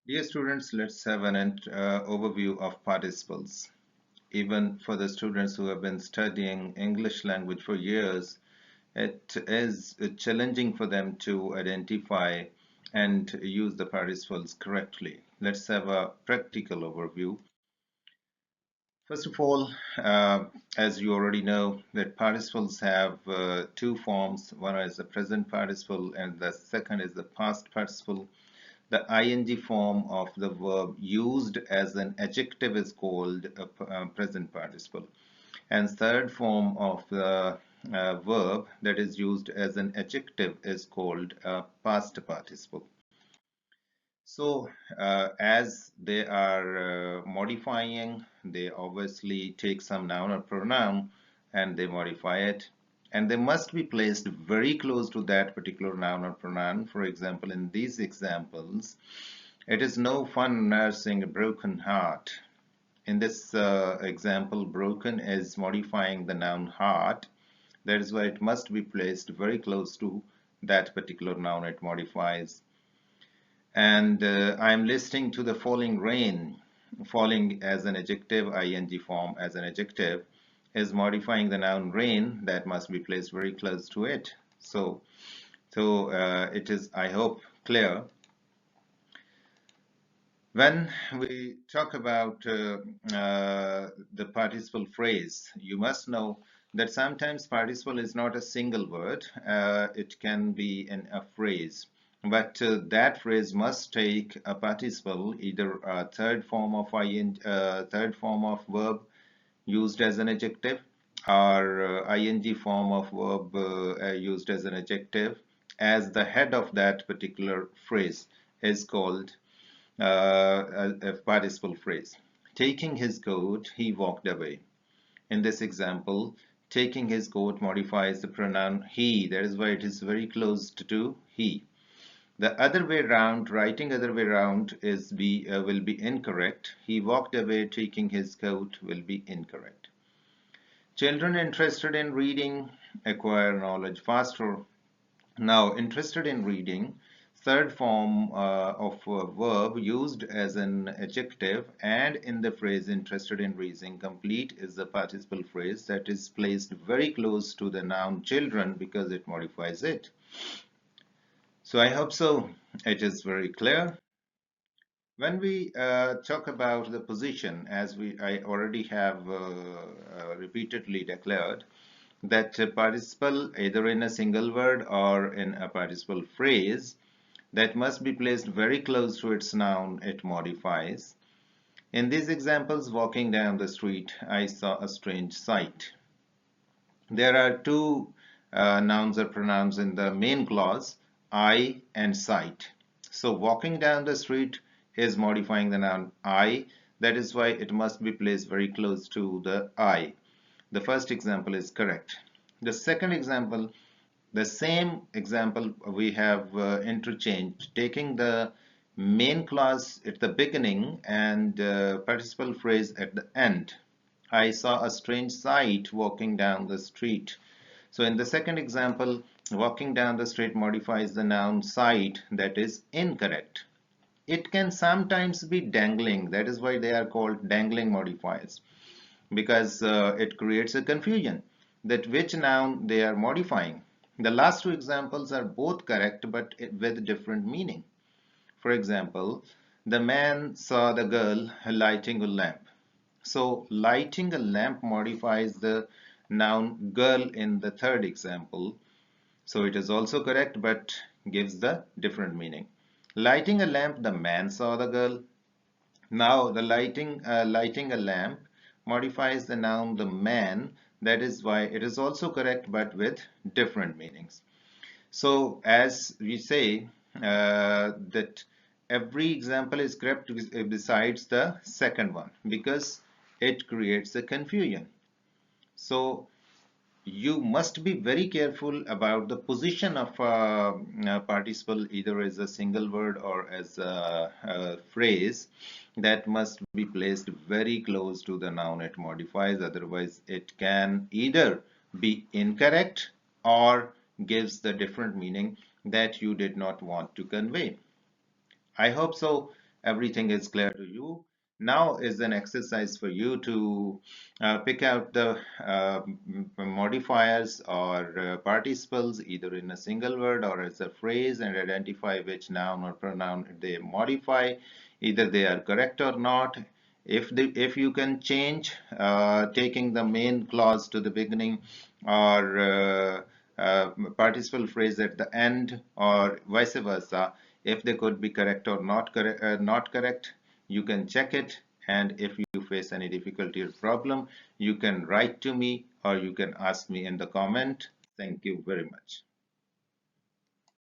Dear students, let's have an overview of participles. Even for the students who have been studying English language for years, it is challenging for them to identify and use the participles correctly. Let's have a practical overview. First of all, as you already know, that participles have two forms. One is the present participle and the second is the past participle. The ing form of the verb used as an adjective is called a present participle. And third form of the verb that is used as an adjective is called a past participle. So as they are modifying, they obviously take some noun or pronoun and they modify it. And they must be placed very close to that particular noun or pronoun. For example, in these examples, it is no fun nursing a broken heart. In this example, broken is modifying the noun heart. That is why it must be placed very close to that particular noun it modifies. And I'm listening to the falling rain. Falling as an adjective, ing form as an adjective, is modifying the noun rain. That must be placed very close to it. So it is, I hope, clear. When we talk about the participle phrase, you must know that sometimes participle is not a single word. It can be in a phrase. But that phrase must take a participle, either a third form of third form of verb used as an adjective, or ing form of verb used as an adjective, as the head of that particular phrase is called a participle phrase. Taking his coat, he walked away. In this example, taking his coat modifies the pronoun he. That is why it is very close to he. The other way round, writing other way round will be incorrect. He walked away taking his coat will be incorrect. Children interested in reading acquire knowledge faster. Now, interested in reading, third form of verb used as an adjective and in the phrase interested in reading, complete is the participle phrase that is placed very close to the noun children because it modifies it. So I hope so. It is very clear. When we talk about the position, as I already have repeatedly declared, that participle either in a single word or in a participle phrase that must be placed very close to its noun it modifies. In these examples, walking down the street, I saw a strange sight. There are two nouns or pronouns in the main clause, I and sight. So walking down the street is modifying the noun I. That is why it must be placed very close to the I. The first example is correct. The second example, the same example we have interchanged, taking the main clause at the beginning and participle phrase at the end. I saw a strange sight walking down the street. So in the second example, walking down the street modifies the noun sight. That is incorrect. It can sometimes be dangling. That is why they are called dangling modifiers, because it creates a confusion that which noun they are modifying. The last two examples are both correct but with different meaning. For example, the man saw the girl lighting a lamp. So lighting a lamp modifies the noun girl in the third example. So it is also correct but gives the different meaning. Lighting a lamp, the man saw the girl. Now the lighting a lamp modifies the noun the man. That is why it is also correct but with different meanings. So as we say that every example is correct besides the second one because it creates a confusion. So you must be very careful about the position of a participle either as a single word or as a phrase that must be placed very close to the noun it modifies, otherwise it can either be incorrect or gives the different meaning that you did not want to convey. I hope so everything is clear to you. Now is an exercise for you to pick out the modifiers or participles either in a single word or as a phrase, and identify which noun or pronoun they modify, either they are correct or not. If you can change taking the main clause to the beginning, or participle phrase at the end, or vice versa, if they could be correct or not correct, you can check it. And if you face any difficulty or problem, you can write to me or you can ask me in the comment. Thank you very much.